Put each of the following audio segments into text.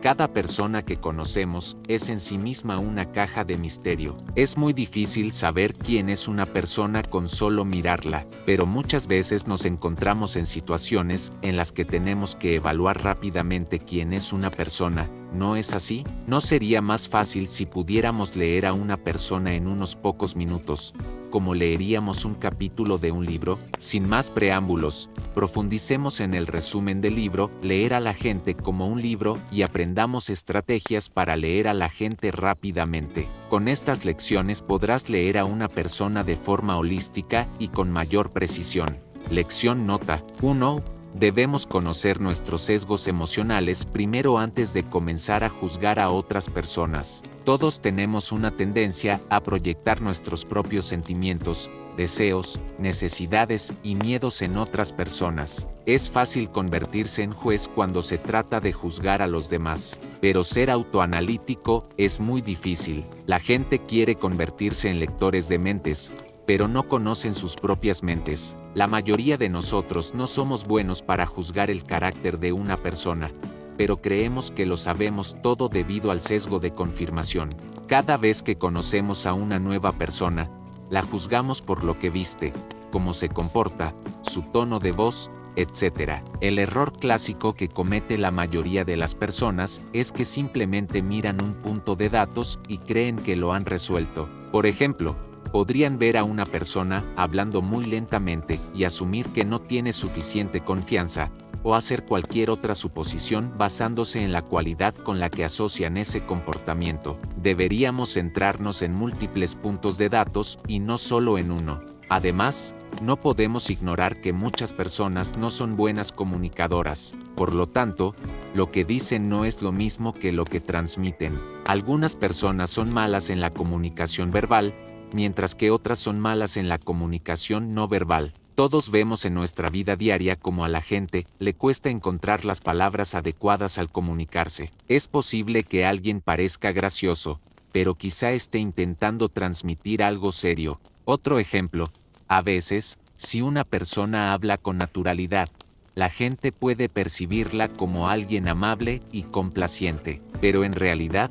Cada persona que conocemos es en sí misma una caja de misterio. Es muy difícil saber quién es una persona con solo mirarla, pero muchas veces nos encontramos en situaciones en las que tenemos que evaluar rápidamente quién es una persona. ¿No es así? ¿No sería más fácil si pudiéramos leer a una persona en unos pocos minutos, como leeríamos un capítulo de un libro? Sin más preámbulos, profundicemos en el resumen del libro, Leer a la gente como un libro, y aprendamos estrategias para leer a la gente rápidamente. Con estas lecciones podrás leer a una persona de forma holística y con mayor precisión. Lección nota 1. Debemos conocer nuestros sesgos emocionales primero antes de comenzar a juzgar a otras personas. Todos tenemos una tendencia a proyectar nuestros propios sentimientos, deseos, necesidades y miedos en otras personas. Es fácil convertirse en juez cuando se trata de juzgar a los demás, pero ser autoanalítico es muy difícil. La gente quiere convertirse en lectores de mentes, pero no conocen sus propias mentes. La mayoría de nosotros no somos buenos para juzgar el carácter de una persona, pero creemos que lo sabemos todo debido al sesgo de confirmación. Cada vez que conocemos a una nueva persona, la juzgamos por lo que viste, cómo se comporta, su tono de voz, etc. El error clásico que comete la mayoría de las personas es que simplemente miran un punto de datos y creen que lo han resuelto. Por ejemplo, podrían ver a una persona hablando muy lentamente y asumir que no tiene suficiente confianza, o hacer cualquier otra suposición basándose en la cualidad con la que asocian ese comportamiento. Deberíamos centrarnos en múltiples puntos de datos y no solo en uno. Además, no podemos ignorar que muchas personas no son buenas comunicadoras. Por lo tanto, lo que dicen no es lo mismo que lo que transmiten. Algunas personas son malas en la comunicación verbal, mientras que otras son malas en la comunicación no verbal. Todos vemos en nuestra vida diaria cómo a la gente le cuesta encontrar las palabras adecuadas al comunicarse. Es posible que alguien parezca gracioso, pero quizá esté intentando transmitir algo serio. Otro ejemplo, a veces, si una persona habla con naturalidad, la gente puede percibirla como alguien amable y complaciente, pero en realidad,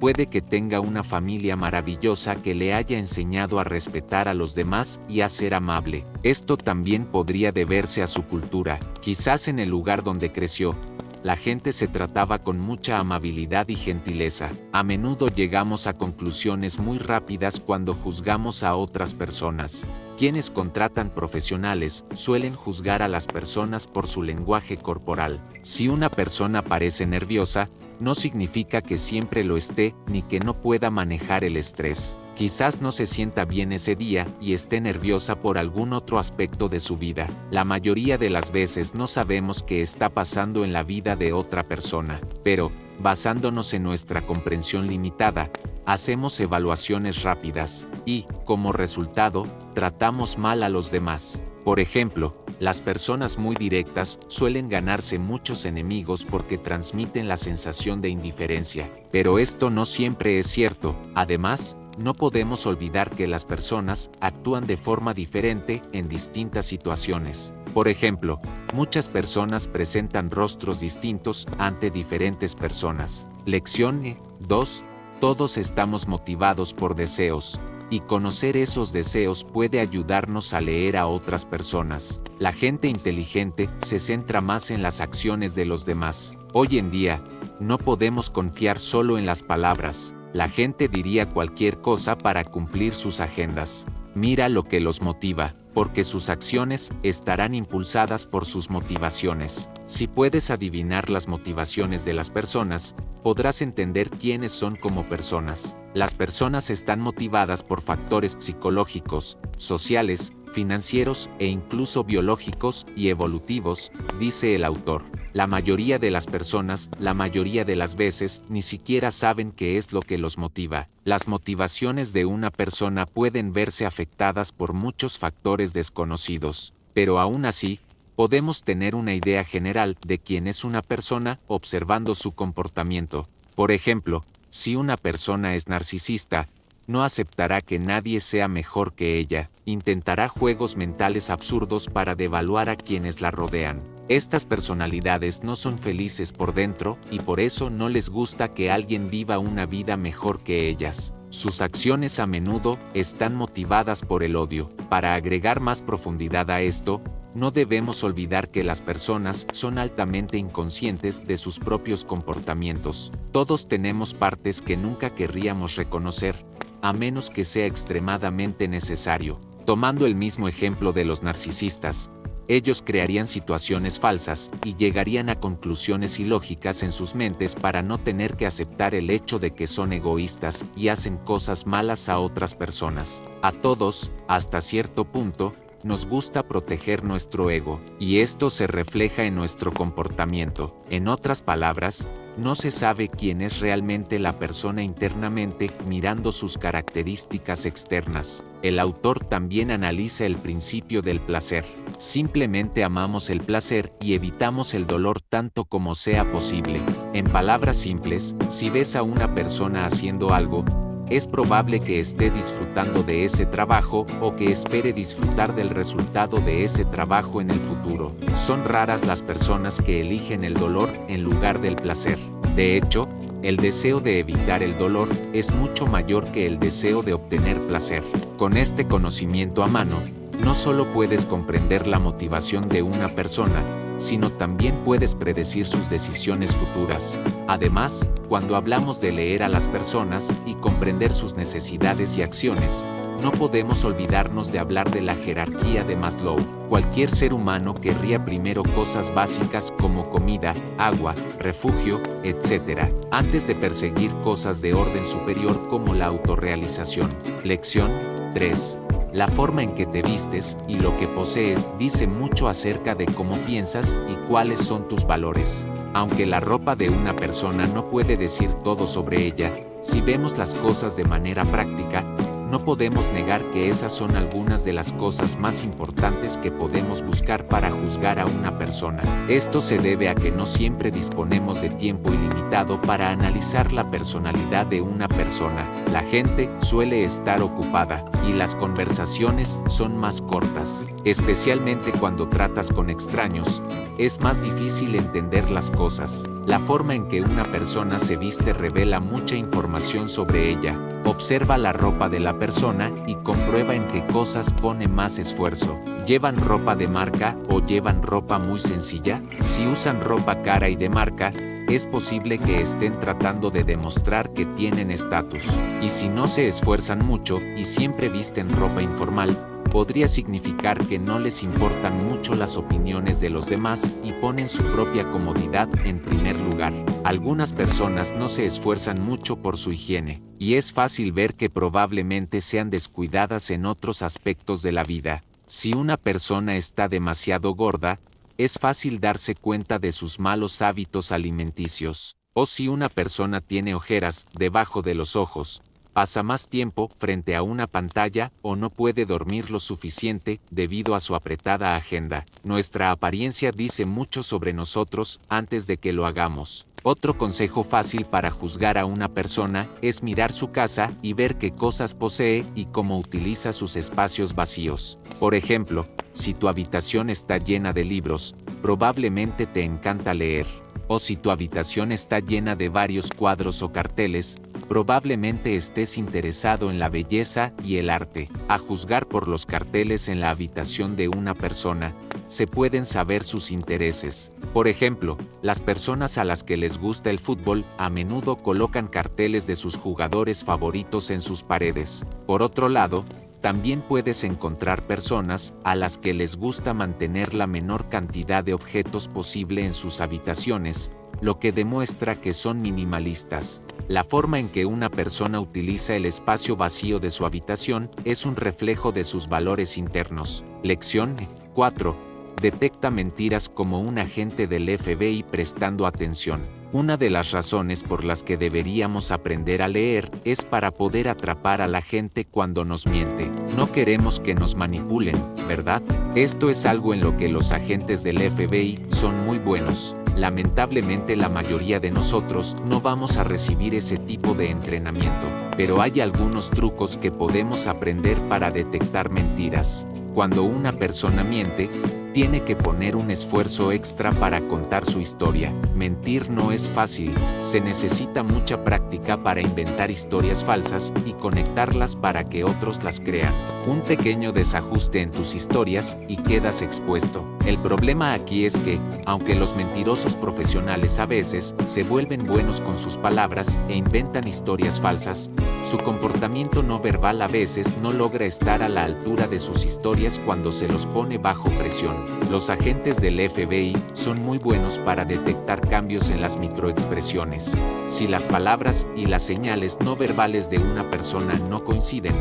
puede que tenga una familia maravillosa que le haya enseñado a respetar a los demás y a ser amable. Esto también podría deberse a su cultura. Quizás en el lugar donde creció, la gente se trataba con mucha amabilidad y gentileza. A menudo llegamos a conclusiones muy rápidas cuando juzgamos a otras personas. Quienes contratan profesionales suelen juzgar a las personas por su lenguaje corporal. Si una persona parece nerviosa, no significa que siempre lo esté ni que no pueda manejar el estrés. Quizás no se sienta bien ese día y esté nerviosa por algún otro aspecto de su vida. La mayoría de las veces no sabemos qué está pasando en la vida de otra persona, pero, basándonos en nuestra comprensión limitada, hacemos evaluaciones rápidas y, como resultado, tratamos mal a los demás. Por ejemplo, las personas muy directas suelen ganarse muchos enemigos porque transmiten la sensación de indiferencia, pero esto no siempre es cierto. Además, no podemos olvidar que las personas actúan de forma diferente en distintas situaciones. Por ejemplo, muchas personas presentan rostros distintos ante diferentes personas. Lección 2. Todos estamos motivados por deseos, y conocer esos deseos puede ayudarnos a leer a otras personas. La gente inteligente se centra más en las acciones de los demás. Hoy en día, no podemos confiar solo en las palabras. La gente diría cualquier cosa para cumplir sus agendas. Mira lo que los motiva, porque sus acciones estarán impulsadas por sus motivaciones. Si puedes adivinar las motivaciones de las personas, podrás entender quiénes son como personas. Las personas están motivadas por factores psicológicos, sociales, financieros e incluso biológicos y evolutivos, dice el autor. La mayoría de las personas, la mayoría de las veces, ni siquiera saben qué es lo que los motiva. Las motivaciones de una persona pueden verse afectadas por muchos factores desconocidos, pero aún así, podemos tener una idea general de quién es una persona observando su comportamiento. Por ejemplo, si una persona es narcisista, no aceptará que nadie sea mejor que ella, intentará juegos mentales absurdos para devaluar a quienes la rodean. Estas personalidades no son felices por dentro y por eso no les gusta que alguien viva una vida mejor que ellas. Sus acciones a menudo están motivadas por el odio. Para agregar más profundidad a esto, no debemos olvidar que las personas son altamente inconscientes de sus propios comportamientos. Todos tenemos partes que nunca querríamos reconocer, a menos que sea extremadamente necesario. Tomando el mismo ejemplo de los narcisistas, ellos crearían situaciones falsas y llegarían a conclusiones ilógicas en sus mentes para no tener que aceptar el hecho de que son egoístas y hacen cosas malas a otras personas. A todos, hasta cierto punto, nos gusta proteger nuestro ego, y esto se refleja en nuestro comportamiento. En otras palabras, no se sabe quién es realmente la persona internamente mirando sus características externas. El autor también analiza el principio del placer. Simplemente amamos el placer y evitamos el dolor tanto como sea posible. En palabras simples, si ves a una persona haciendo algo, es probable que esté disfrutando de ese trabajo o que espere disfrutar del resultado de ese trabajo en el futuro. Son raras las personas que eligen el dolor en lugar del placer. De hecho, el deseo de evitar el dolor es mucho mayor que el deseo de obtener placer. Con este conocimiento a mano, no solo puedes comprender la motivación de una persona, sino también puedes predecir sus decisiones futuras. Además, cuando hablamos de leer a las personas y comprender sus necesidades y acciones, no podemos olvidarnos de hablar de la jerarquía de Maslow. Cualquier ser humano querría primero cosas básicas como comida, agua, refugio, etc., antes de perseguir cosas de orden superior como la autorrealización. Lección 3. La forma en que te vistes y lo que posees dice mucho acerca de cómo piensas y cuáles son tus valores. Aunque la ropa de una persona no puede decir todo sobre ella, si vemos las cosas de manera práctica, no podemos negar que esas son algunas de las cosas más importantes que podemos buscar para juzgar a una persona. Esto se debe a que no siempre disponemos de tiempo ilimitado para analizar la personalidad de una persona. La gente suele estar ocupada y las conversaciones son más cortas. Especialmente cuando tratas con extraños, es más difícil entender las cosas. La forma en que una persona se viste revela mucha información sobre ella. Observa la ropa de la persona y comprueba en qué cosas pone más esfuerzo. ¿Llevan ropa de marca o llevan ropa muy sencilla? Si usan ropa cara y de marca, es posible que estén tratando de demostrar que tienen estatus. Y si no se esfuerzan mucho y siempre visten ropa informal, podría significar que no les importan mucho las opiniones de los demás y ponen su propia comodidad en primer lugar. Algunas personas no se esfuerzan mucho por su higiene, y es fácil ver que probablemente sean descuidadas en otros aspectos de la vida. Si una persona está demasiado gorda, es fácil darse cuenta de sus malos hábitos alimenticios. O si una persona tiene ojeras debajo de los ojos, pasa más tiempo frente a una pantalla o no puede dormir lo suficiente debido a su apretada agenda. Nuestra apariencia dice mucho sobre nosotros antes de que lo hagamos. Otro consejo fácil para juzgar a una persona es mirar su casa y ver qué cosas posee y cómo utiliza sus espacios vacíos. Por ejemplo, si tu habitación está llena de libros, probablemente te encanta leer. O si tu habitación está llena de varios cuadros o carteles, probablemente estés interesado en la belleza y el arte. A juzgar por los carteles en la habitación de una persona, se pueden saber sus intereses. Por ejemplo, las personas a las que les gusta el fútbol a menudo colocan carteles de sus jugadores favoritos en sus paredes. Por otro lado, también puedes encontrar personas a las que les gusta mantener la menor cantidad de objetos posible en sus habitaciones, lo que demuestra que son minimalistas. La forma en que una persona utiliza el espacio vacío de su habitación es un reflejo de sus valores internos. Lección 4. Detecta mentiras como un agente del FBI prestando atención. Una de las razones por las que deberíamos aprender a leer es para poder atrapar a la gente cuando nos miente. No queremos que nos manipulen, ¿verdad? Esto es algo en lo que los agentes del FBI son muy buenos. Lamentablemente la mayoría de nosotros no vamos a recibir ese tipo de entrenamiento, pero hay algunos trucos que podemos aprender para detectar mentiras. Cuando una persona miente, tiene que poner un esfuerzo extra para contar su historia. Mentir no es fácil, se necesita mucha práctica para inventar historias falsas y conectarlas para que otros las crean. Un pequeño desajuste en tus historias y quedas expuesto. El problema aquí es que, aunque los mentirosos profesionales a veces se vuelven buenos con sus palabras e inventan historias falsas, su comportamiento no verbal a veces no logra estar a la altura de sus historias cuando se los pone bajo presión. Los agentes del FBI son muy buenos para detectar cambios en las microexpresiones. Si las palabras y las señales no verbales de una persona no coinciden,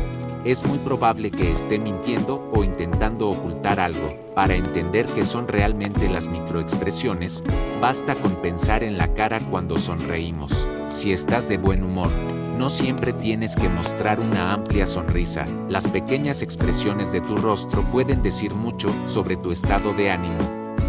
es muy probable que esté mintiendo o intentando ocultar algo. Para entender qué son realmente las microexpresiones, basta con pensar en la cara cuando sonreímos. Si estás de buen humor, no siempre tienes que mostrar una amplia sonrisa. Las pequeñas expresiones de tu rostro pueden decir mucho sobre tu estado de ánimo,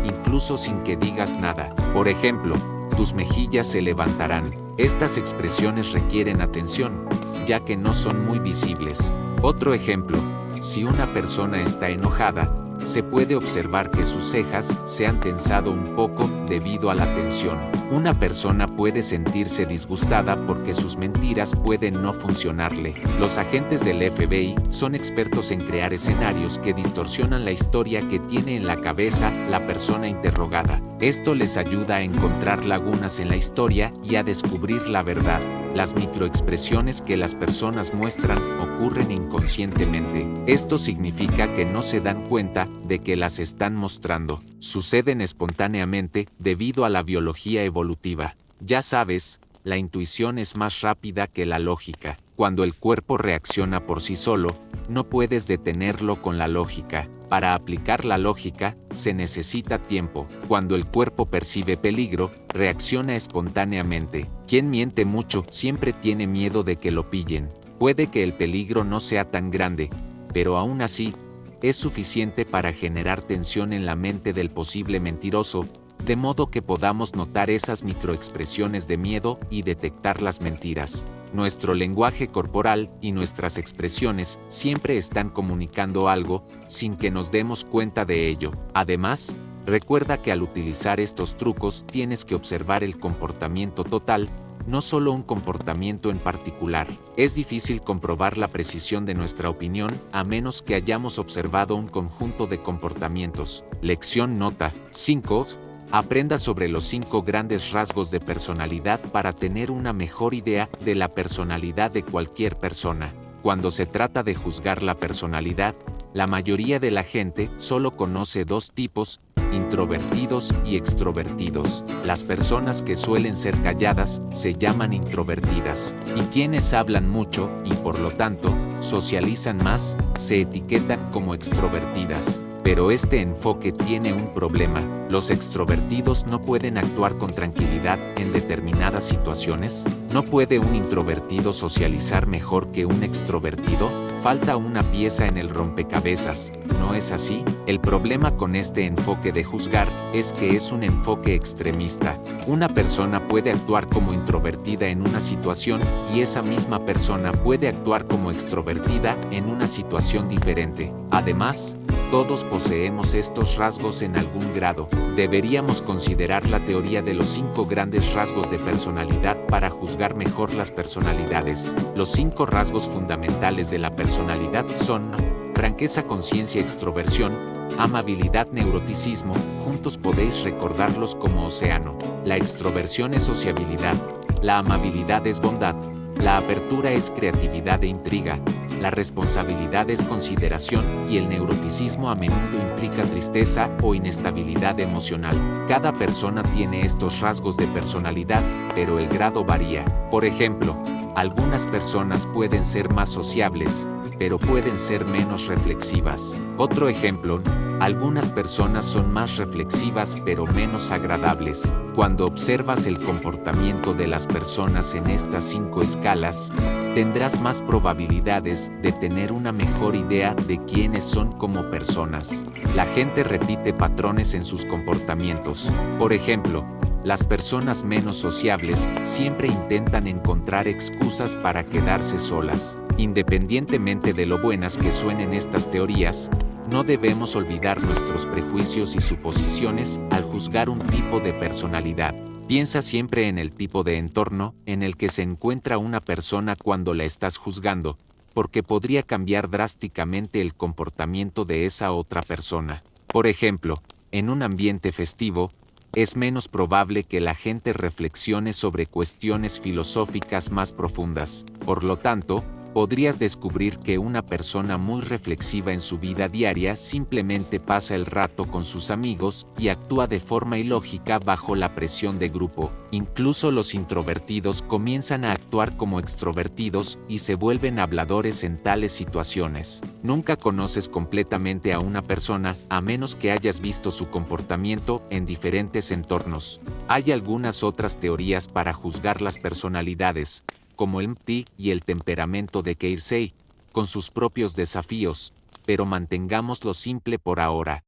incluso sin que digas nada. Por ejemplo, tus mejillas se levantarán. Estas expresiones requieren atención, ya que no son muy visibles. Otro ejemplo, si una persona está enojada, se puede observar que sus cejas se han tensado un poco debido a la tensión. Una persona puede sentirse disgustada porque sus mentiras pueden no funcionarle. Los agentes del FBI son expertos en crear escenarios que distorsionan la historia que tiene en la cabeza la persona interrogada. Esto les ayuda a encontrar lagunas en la historia y a descubrir la verdad. Las microexpresiones que las personas muestran ocurren inconscientemente. Esto significa que no se dan cuenta de que las están mostrando. Suceden espontáneamente debido a la biología evolutiva. Ya sabes, la intuición es más rápida que la lógica. Cuando el cuerpo reacciona por sí solo, no puedes detenerlo con la lógica. Para aplicar la lógica, se necesita tiempo. Cuando el cuerpo percibe peligro, reacciona espontáneamente. Quien miente mucho siempre tiene miedo de que lo pillen. Puede que el peligro no sea tan grande, pero aún así, es suficiente para generar tensión en la mente del posible mentiroso, de modo que podamos notar esas microexpresiones de miedo y detectar las mentiras. Nuestro lenguaje corporal y nuestras expresiones siempre están comunicando algo, sin que nos demos cuenta de ello. Además, recuerda que al utilizar estos trucos tienes que observar el comportamiento total, no solo un comportamiento en particular. Es difícil comprobar la precisión de nuestra opinión a menos que hayamos observado un conjunto de comportamientos. Lección nota 5. Aprenda sobre los 5 grandes rasgos de personalidad para tener una mejor idea de la personalidad de cualquier persona. Cuando se trata de juzgar la personalidad, la mayoría de la gente solo conoce 2 tipos: introvertidos y extrovertidos. Las personas que suelen ser calladas se llaman introvertidas, y quienes hablan mucho y por lo tanto socializan más se etiquetan como extrovertidas. Pero este enfoque tiene un problema. ¿Los extrovertidos no pueden actuar con tranquilidad en determinadas situaciones? ¿No puede un introvertido socializar mejor que un extrovertido? Falta una pieza en el rompecabezas, ¿no es así? El problema con este enfoque de juzgar es que es un enfoque extremista. Una persona puede actuar como introvertida en una situación y esa misma persona puede actuar como extrovertida en una situación diferente. Además, todos poseemos estos rasgos en algún grado. Deberíamos considerar la teoría de los 5 grandes rasgos de personalidad para juzgar mejor las personalidades. Los 5 rasgos fundamentales de la personalidad son franqueza, conciencia, extroversión, amabilidad, neuroticismo. Juntos podéis recordarlos como océano. La extroversión es sociabilidad, la amabilidad es bondad, la apertura es creatividad e intriga, la responsabilidad es consideración y el neuroticismo a menudo implica tristeza o inestabilidad emocional. Cada persona tiene estos rasgos de personalidad, pero el grado varía. Por ejemplo, algunas personas pueden ser más sociables, pero pueden ser menos reflexivas. Otro ejemplo, algunas personas son más reflexivas pero menos agradables. Cuando observas el comportamiento de las personas en estas 5 escalas, tendrás más probabilidades de tener una mejor idea de quiénes son como personas. La gente repite patrones en sus comportamientos. Por ejemplo, las personas menos sociables siempre intentan encontrar excusas para quedarse solas. Independientemente de lo buenas que suenen estas teorías, No debemos olvidar nuestros prejuicios y suposiciones al juzgar un tipo de personalidad. Piensa siempre en el tipo de entorno en el que se encuentra una persona cuando la estás juzgando, porque podría cambiar drásticamente el comportamiento de esa otra persona. Por ejemplo, en un ambiente festivo, es menos probable que la gente reflexione sobre cuestiones filosóficas más profundas. Por lo tanto, podrías descubrir que una persona muy reflexiva en su vida diaria simplemente pasa el rato con sus amigos y actúa de forma ilógica bajo la presión de grupo. Incluso los introvertidos comienzan a actuar como extrovertidos y se vuelven habladores en tales situaciones. Nunca conoces completamente a una persona a menos que hayas visto su comportamiento en diferentes entornos. Hay algunas otras teorías para juzgar las personalidades, como el MBTI y el temperamento de Keirsey, con sus propios desafíos, pero mantengámoslo simple por ahora.